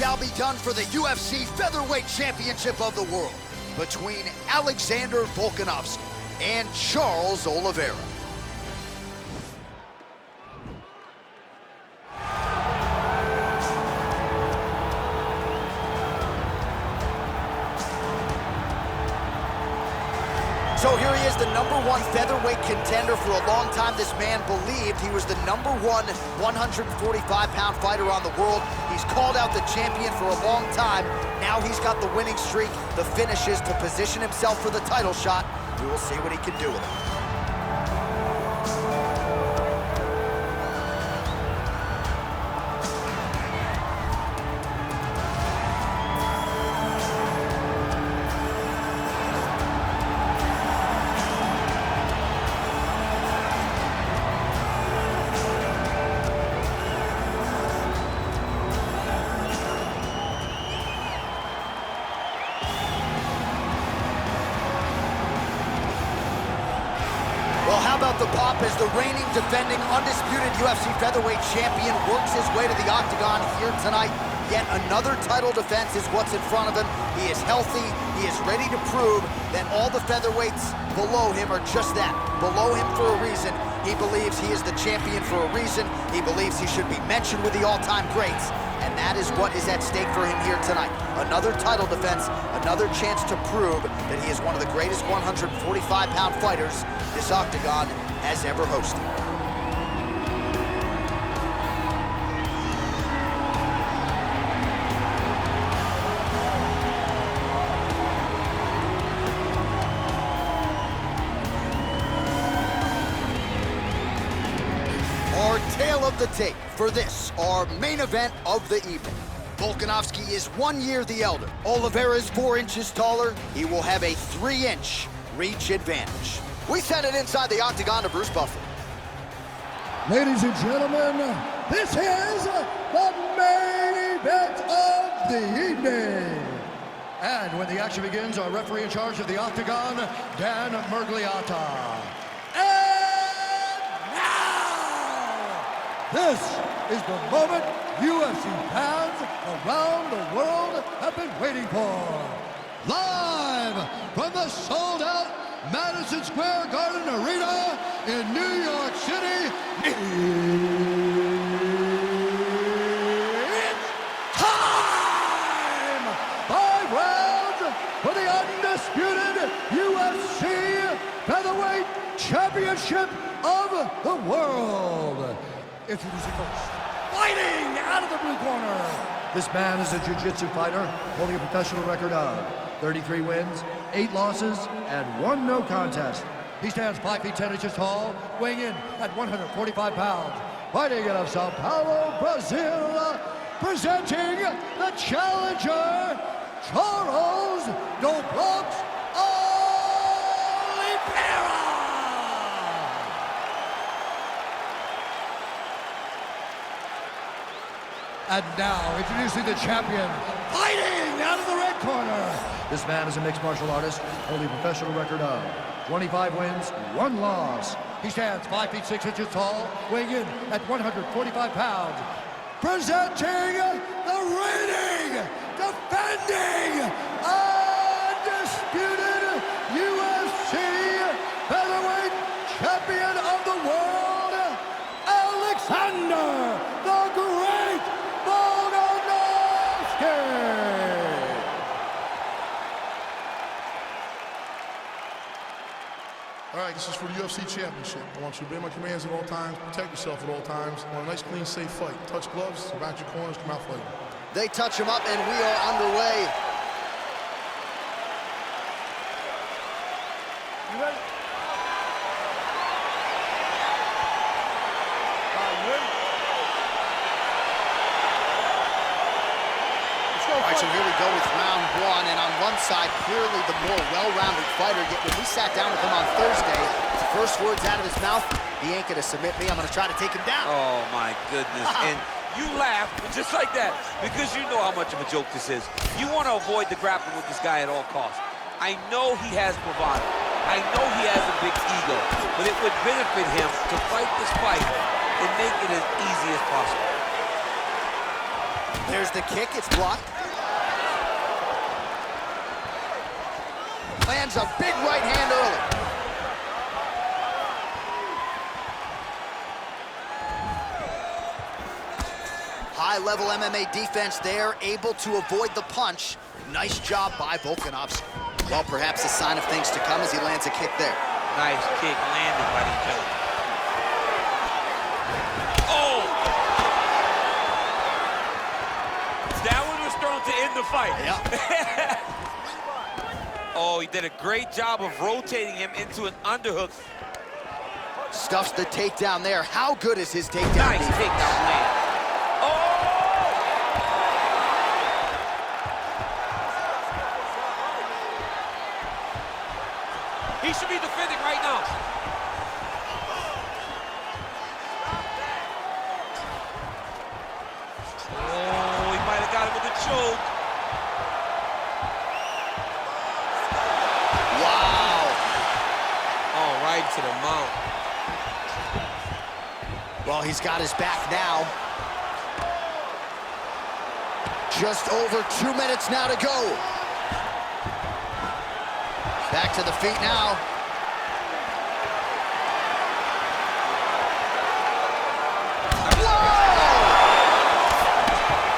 shall be done for the UFC Featherweight Championship of the World between Alexander Volkanovsky and Charles Oliveira. So here he is, the #1 featherweight contender. For a long time, this man believed he was the #1 145-pound fighter on the world. He's called out the champion for a long time. Now he's got the winning streak, the finishes to position himself for the title shot. We will see what he can do with it. Well, how about the pop as the reigning, defending, undisputed UFC featherweight champion works his way to the octagon here tonight. Yet another title defense is what's in front of him. He is healthy. He is ready to prove that all the featherweights below him are just that, below him for a reason. He believes he is the champion for a reason. He believes he should be mentioned with the all-time greats. And that is what is at stake for him here tonight. Another title defense, another chance to prove that he is one of the greatest 145-pound fighters this octagon has ever hosted. Our tale of the tape for this, our main event of the evening. Volkanovsky is 1 year the elder. Oliveira is 4 inches taller. He will have a 3-inch reach advantage. We send it inside the octagon to Bruce Buffer. Ladies and gentlemen, this is the main event of the evening. And when the action begins, our referee in charge of the octagon, Dan Mergliata. And now, this is the moment UFC fans around the world have been waiting for. Live from the sold-out Madison Square Garden Arena in New York City, it's time! 5 rounds for the undisputed UFC Featherweight Championship of the World. Introducing first, fighting out of the blue corner. This man is a jiu-jitsu fighter holding a professional record of 33 wins, 8 losses, and 1 no contest. He stands 5 feet 10 inches tall, weighing in at 145 pounds. Fighting out of Sao Paulo, Brazil, presenting the challenger, Charles Oliveira. And now, introducing the champion, fighting out of the red corner. This man is a mixed martial artist, holding a professional record of 25 wins, 1 loss. He stands 5 feet 6 inches tall, weighing in at 145 pounds. Presenting the reigning, defending, undisputed UFC featherweight champion of the world, Alexander the Great Volkanovsky. All right, this is for the UFC Championship. I want you to obey my commands at all times, protect yourself at all times. I want a nice, clean, safe fight. Touch gloves, back your corners, come out fighting. They touch him up, and we are underway. You ready? All right, so here we go with round 1, and on one side, clearly the more well-rounded fighter, yet when we sat down with him on Thursday, the first words out of his mouth, he ain't gonna submit me, I'm gonna try to take him down. Oh, my goodness. And you laugh just like that because you know how much of a joke this is. You want to avoid the grappling with this guy at all costs. I know he has bravado. I know he has a big ego, but it would benefit him to fight this fight and make it as easy as possible. There's the kick, it's blocked. Lands a big right hand early. High-level MMA defense there, able to avoid the punch. Nice job by Volkanovski. Well, perhaps a sign of things to come as he lands a kick there. Nice kick landed by the judge. Oh! That one was thrown to end the fight. Yeah. Oh, he did a great job of rotating him into an underhook. Stuffs the takedown there. How good is his takedown? Nice defense? takedown land. Oh! He should be defending right now. Oh, he might have got him with a choke. Wow. Oh, right to the mount. Well, he's got his back now. Just over 2 minutes now to go. Back to the feet now. Whoa!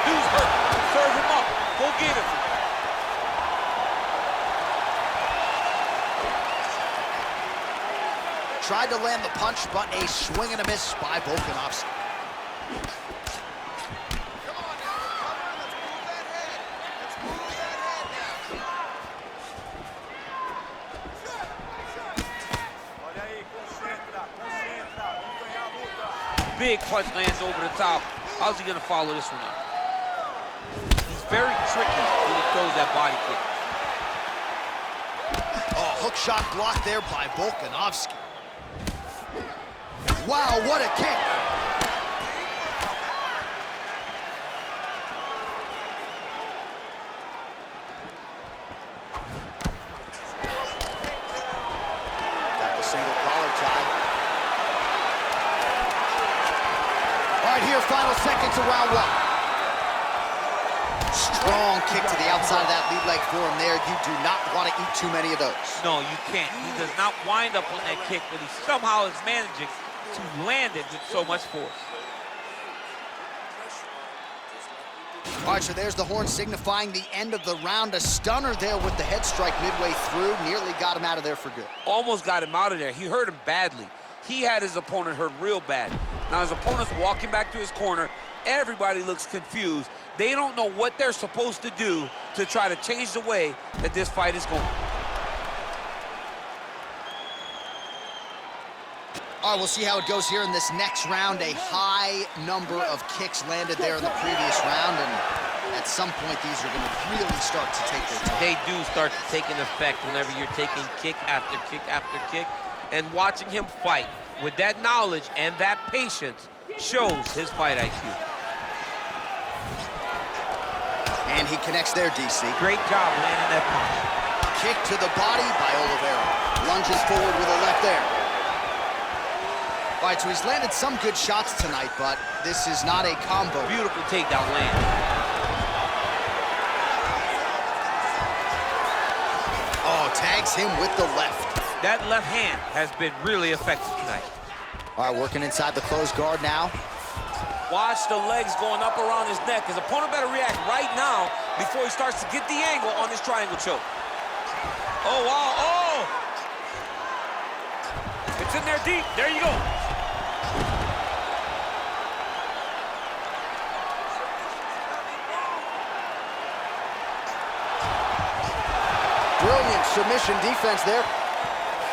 Dude's hurt. Serve him up. Go get him. Tried to land the punch, but a swing and a miss by Volkanovski. Big punch lands over the top. How's he gonna follow this one up? He's very tricky when he throws that body kick. Oh, hook shot blocked there by Volkanovski. Wow, what a kick! Got the single collar tie. All right, here, final seconds of round one. Strong kick to the outside of that lead leg for him there. You do not want to eat too many of those. No, you can't. He does not wind up on that kick, but he somehow is managing to land it with so much force. All right, so there's the horn signifying the end of the round. A stunner there with the head strike midway through. Nearly got him out of there for good. Almost got him out of there. He hurt him badly. He had his opponent hurt real bad. Now his opponent's walking back to his corner. Everybody looks confused. They don't know what they're supposed to do to try to change the way that this fight is going. All right, we'll see how it goes here in this next round. A high number of kicks landed there in the previous round, and at some point, these are going to really start to take their toll. They do start to take an effect whenever you're taking kick after kick after kick, and watching him fight with that knowledge and that patience shows his fight IQ. And he connects there, DC. Great job landing that punch. Kick to the body by Oliveira. Lunges forward with a left there. All right, so he's landed some good shots tonight, but this is not a combo. Beautiful takedown land. Oh, tags him with the left. That left hand has been really effective tonight. All right, working inside the closed guard now. Watch the legs going up around his neck. His opponent better react right now before he starts to get the angle on this triangle choke. Oh, wow, oh! It's in there deep. There you go. Brilliant submission defense there.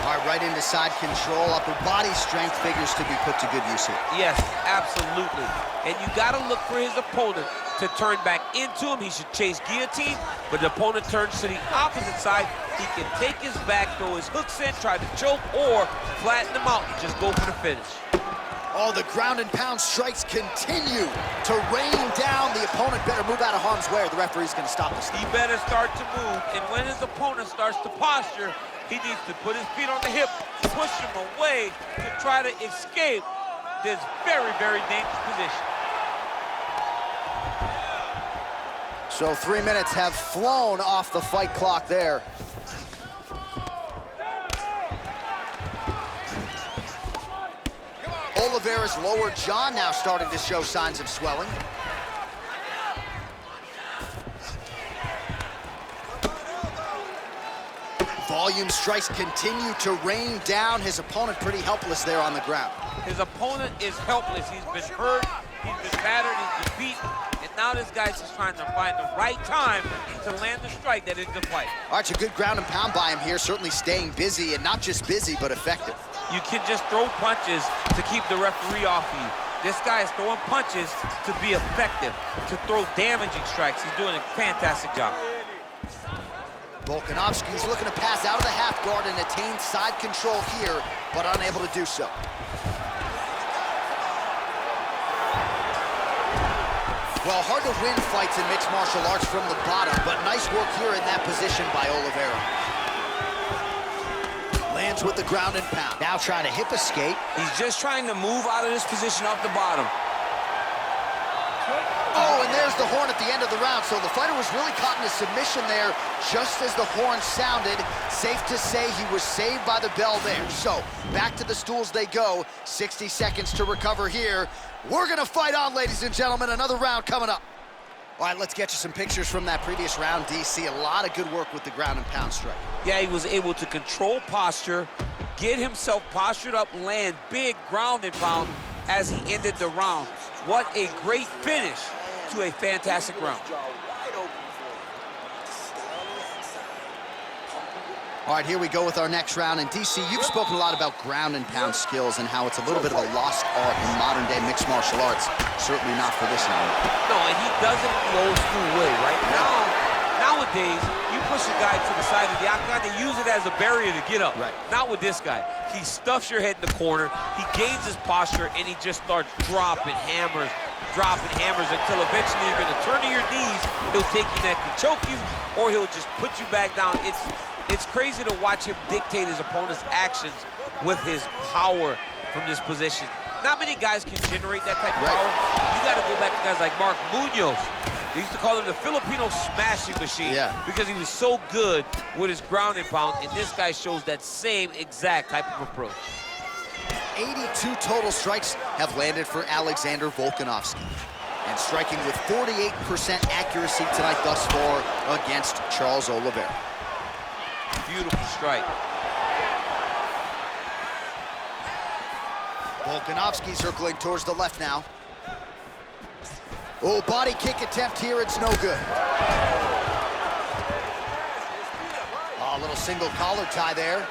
All right, right into side control. Upper body strength figures to be put to good use here. Yes, absolutely. And you got to look for his opponent to turn back into him. He should chase guillotine, but the opponent turns to the opposite side. He can take his back, throw his hooks in, try to choke, or flatten him out and just go for the finish. Oh, the ground and pound strikes continue to rain down. The opponent better move out of harm's way or the referee's going to stop this. He better start to move, and when his opponent starts to posture, he needs to put his feet on the hip, push him away to try to escape this very, very dangerous position. So 3 minutes have flown off the fight clock there. Oliveira's lower jaw now starting to show signs of swelling. Volume strikes continue to rain down his opponent, pretty helpless there on the ground. His opponent is helpless. He's been hurt, he's been battered, he's been beaten, and now this guy's just trying to find the right time to land the strike that ends the fight. All right, so good ground and pound by him here, certainly staying busy, and not just busy, but effective. You can just throw punches to keep the referee off you. This guy is throwing punches to be effective, to throw damaging strikes. He's doing a fantastic job. Volkanovski's looking to pass out of the half guard and attain side control here, but unable to do so. Well, hard to win fights in mixed martial arts from the bottom, but nice work here in that position by Oliveira. Lands with the ground and pound. Now trying to hip escape. He's just trying to move out of this position off the bottom. Oh, and there's the horn at the end of the round. So the fighter was really caught in a submission there just as the horn sounded. Safe to say he was saved by the bell there. So back to the stools they go. 60 seconds to recover here. We're gonna fight on, ladies and gentlemen. Another round coming up. All right, let's get you some pictures from that previous round, DC. A lot of good work with the ground and pound strike. Yeah, he was able to control posture, get himself postured up, land big ground and pound as he ended the round. What a great finish to a fantastic round. All right, here we go with our next round. And DC, you've spoken a lot about ground and pound skills and how it's a little bit of a lost art in modern day mixed martial arts. Certainly not for this round. No, and he does it the old school way, right? Nowadays, you push a guy to the side of the octagon, they use it as a barrier to get up. Right. Not with this guy. He stuffs your head in the corner, he gains his posture, and he just starts dropping hammers until eventually you're gonna turn to your knees, he'll take your neck and choke you, or he'll just put you back down. It's crazy to watch him dictate his opponent's actions with his power from this position. Not many guys can generate that type of power. You gotta go back to guys like Mark Munoz. They used to call him the Filipino smashing machine because he was so good with his ground and pound, and this guy shows that same exact type of approach. 82 total strikes have landed for Alexander Volkanovski. And striking with 48% accuracy tonight thus far against Charles Oliveira. Beautiful strike. Volkanovski circling towards the left now. Oh, body kick attempt here, it's no good. Oh, a little single collar tie there.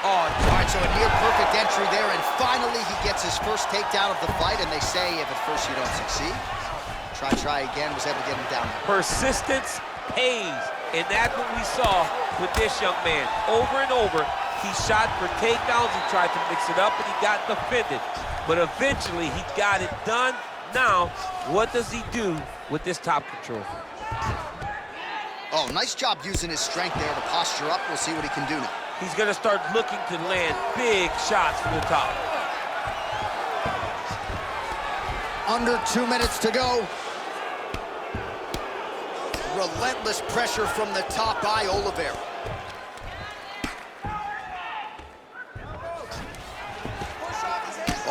Oh, all right, so a near perfect entry there, and finally he gets his first takedown of the fight, and they say if at first you don't succeed, try again, was able to get him down. Persistence pays, and that's what we saw with this young man. Over and over, he shot for takedowns, he tried to mix it up, and he got defended. But eventually, he got it done. Now, what does he do with this top control? Oh, nice job using his strength there to posture up. We'll see what he can do now. He's gonna start looking to land big shots from the top. Under 2 minutes to go. Relentless pressure from the top by Oliveira.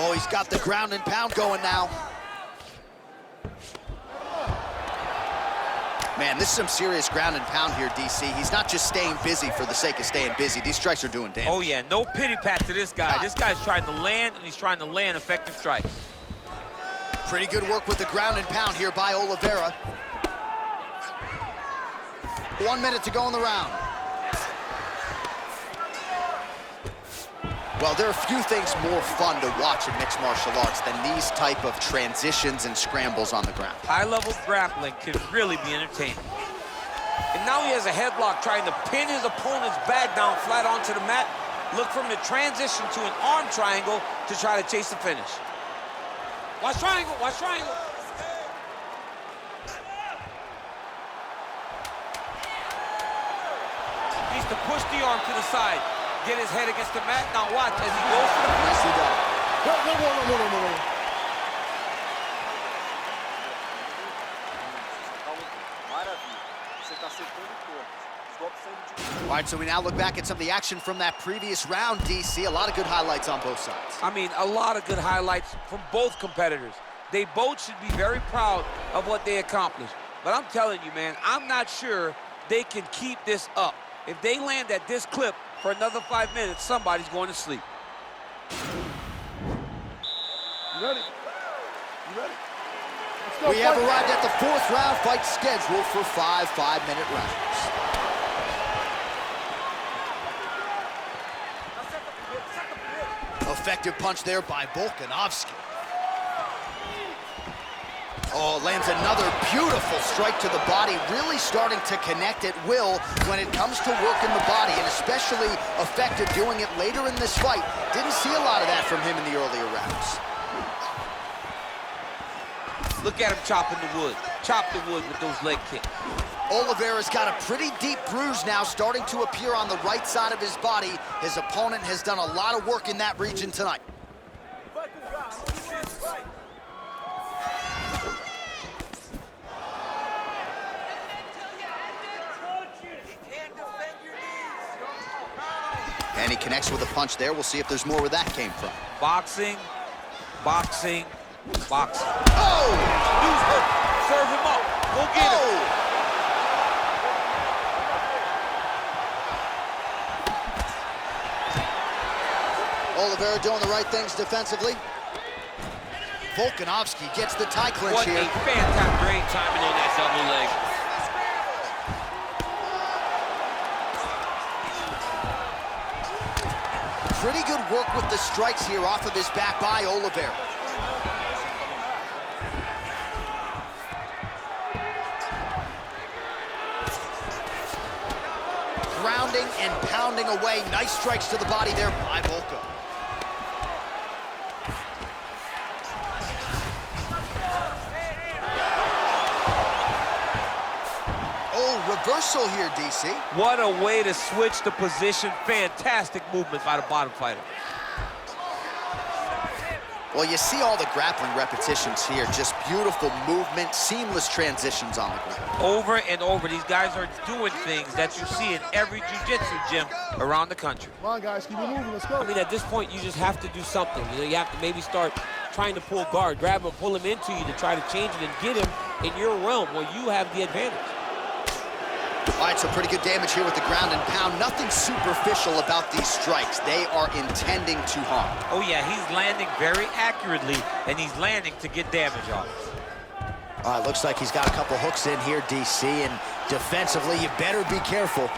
Oh, he's got the ground and pound going now. Man, this is some serious ground and pound here, DC. He's not just staying busy for the sake of staying busy. These strikes are doing damage. Oh, yeah, no pity pat to this guy. This guy's trying to land, and he's trying to land effective strikes. Pretty good work with the ground and pound here by Oliveira. 1 minute to go in the round. Well, there are few things more fun to watch in mixed martial arts than these type of transitions and scrambles on the ground. High-level grappling can really be entertaining. And now he has a headlock trying to pin his opponent's back down flat onto the mat. Look from the transition to an arm triangle to try to chase the finish. Watch triangle, watch triangle. Needs to push the arm to the side. Get his head against the mat. Now watch as he goes for the finish. Nicely done. Whoa. All right, so we now look back at some of the action from that previous round, DC. A lot of good highlights on both sides. I mean, a lot of good highlights from both competitors. They both should be very proud of what they accomplished. But I'm telling you, man, I'm not sure they can keep this up. If they land at this clip for another 5 minutes, somebody's going to sleep. You ready? You ready? Let's go. We have arrived at the fourth round fight scheduled for 5 5-minute rounds. Effective punch there by Volkanovski. Oh, lands another beautiful strike to the body, really starting to connect at will when it comes to working the body, and especially effective doing it later in this fight. Didn't see a lot of that from him in the earlier rounds. Look at him chopping the wood. Chop the wood with those leg kicks. Oliveira's got a pretty deep bruise now starting to appear on the right side of his body. His opponent has done a lot of work in that region tonight. And he connects with a punch there. We'll see if there's more where that came from. Boxing, boxing, boxing. Oh! Dude's hurt. Serve him up. Go get him. Oliveira doing the right things defensively. Volkanovski gets the tie clinch What here. a fantastic, great timing on that double leg. Pretty good work with the strikes here off of his back by Oliveira. Grounding and pounding away. Nice strikes to the body there by Volka. Reversal here, DC. What a way to switch the position. Fantastic movement by the bottom fighter. Well, you see all the grappling repetitions here. Just beautiful movement, seamless transitions on the ground. Over and over, these guys are doing things that you see in every jiu-jitsu gym around the country. Come on, guys, keep it moving. Let's go. I mean, at this point, you just have to do something. You know, you have to maybe start trying to pull guard, grab him, pull him into you to try to change it and get him in your realm where you have the advantage. All right, so pretty good damage here with the ground and pound. Nothing superficial about these strikes. They are intending to harm. Oh, yeah, he's landing very accurately, and he's landing to get damage off. All right, looks like he's got a couple hooks in here, DC, and defensively, you better be careful.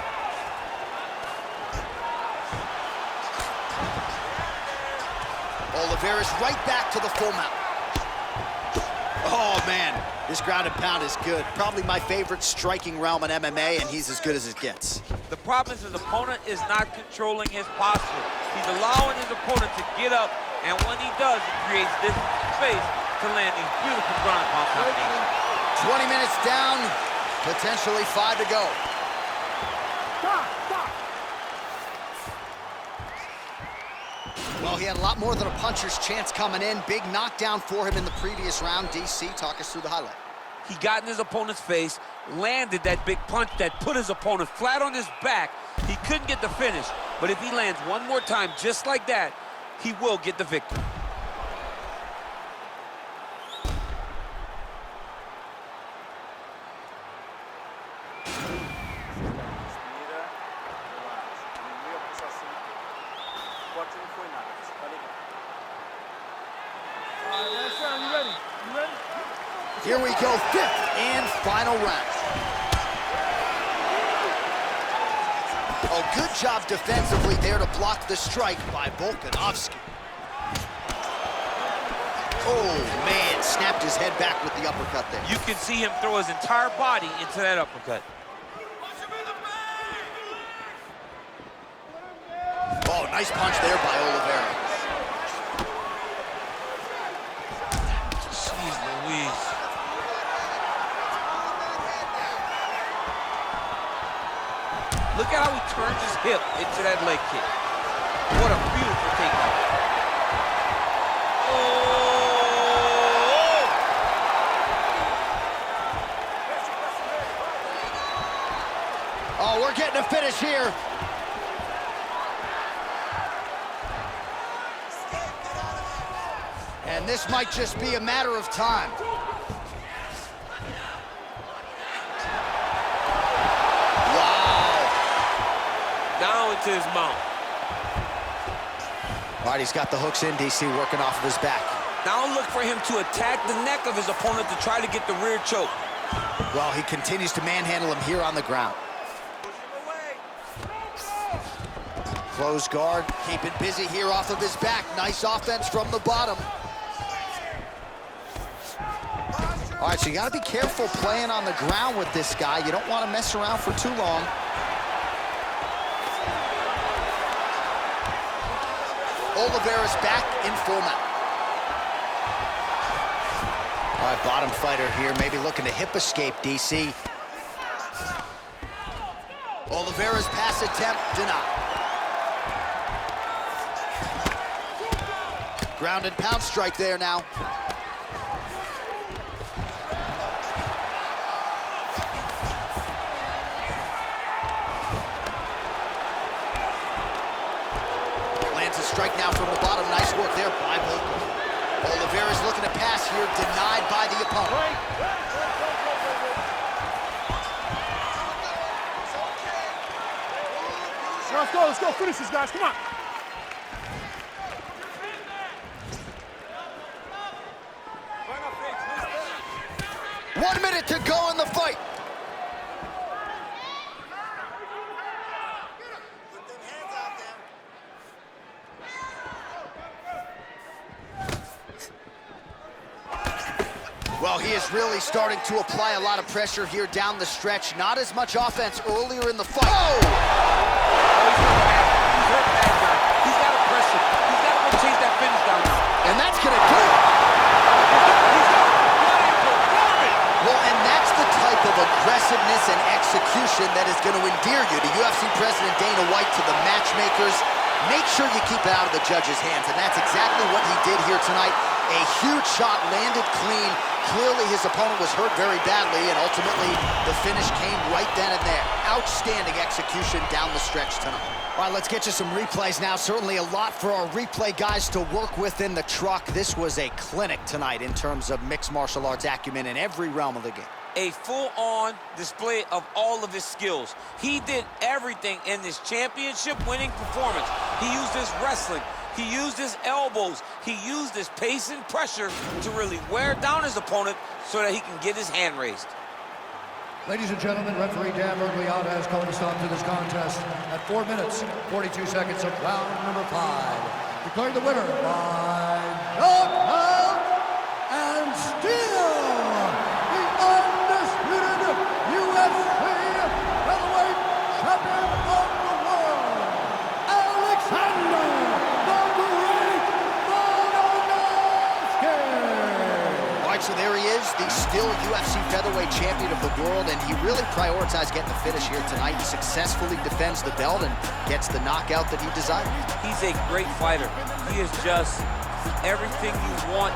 Oliveira's right back to the full mount. Oh, man, this ground and pound is good. Probably my favorite striking realm in MMA, and he's as good as it gets. The problem is his opponent is not controlling his posture. He's allowing his opponent to get up, and when he does, it creates this space to land these beautiful ground and pound combinations. 20 minutes down, potentially 5 to go. Well, he had a lot more than a puncher's chance coming in. Big knockdown for him in the previous round. DC, talk us through the highlight. He got in his opponent's face, landed that big punch that put his opponent flat on his back. He couldn't get the finish, but if he lands one more time just like that, he will get the victory. Here we go, fifth and final round. Oh, good job defensively there to block the strike by Volkanovski. Oh, man, snapped his head back with the uppercut there. You can see him throw his entire body into that uppercut. Oh, nice punch there by Oliveira. Jeez Louise. Look at how he turns his hip into that leg kick. What a beautiful takedown. Oh! Oh, we're getting a finish here. And this might just be a matter of time. Down into his mount. All right, he's got the hooks in, DC, working off of his back. Now look for him to attack the neck of his opponent to try to get the rear choke. Well, he continues to manhandle him here on the ground. Close guard, keeping busy here off of his back. Nice offense from the bottom. All right, so you got to be careful playing on the ground with this guy. You don't want to mess around for too long. Oliveiras back in full mount. All right, bottom fighter here, maybe looking to hip escape, DC. Oliveiras pass attempt denied. Ground and pound strike there now. Lands a strike now from the bottom. Nice work there by Volkov. Oliveiras looking to pass here, denied by the opponent. Let's go, finish this, guys, come on. 1 minute to go in the fight. Well, he is really starting to apply a lot of pressure here down the stretch. Not as much offense earlier in the fight. Oh! He's hurt bad, guy. He's got to press it. He's got to go chase that finish down now. And that's going to do it. Well, and that's the type of aggressiveness and execution that is going to endear you to UFC President Dana White, to the matchmakers. Make sure you keep it out of the judge's hands, and that's exactly what he did here tonight. A huge shot landed clean. Clearly his opponent was hurt very badly, and ultimately the finish came right then and there. Outstanding execution down the stretch tonight. All right, let's get you some replays now. Certainly a lot for our replay guys to work with in the truck. This was a clinic tonight in terms of mixed martial arts acumen in every realm of the game. A full-on display of all of his skills. He did everything in this championship-winning performance. He used his wrestling. He used his elbows. He used his pace and pressure to really wear down his opponent so that he can get his hand raised. Ladies and gentlemen, referee Dan Bergliata has called a stop to this contest at 4 minutes, 42 seconds of round number 5. Declaring the winner by knockout and still the undisputed UFC featherweight champion of the world, Alexander the Great Volkanovski. All right, so there he is, the still UFC featherweight champion of the world, and he really prioritized getting the finish here tonight. He successfully defends the belt and gets the knockout that he desired. He's a great fighter. He is just everything you want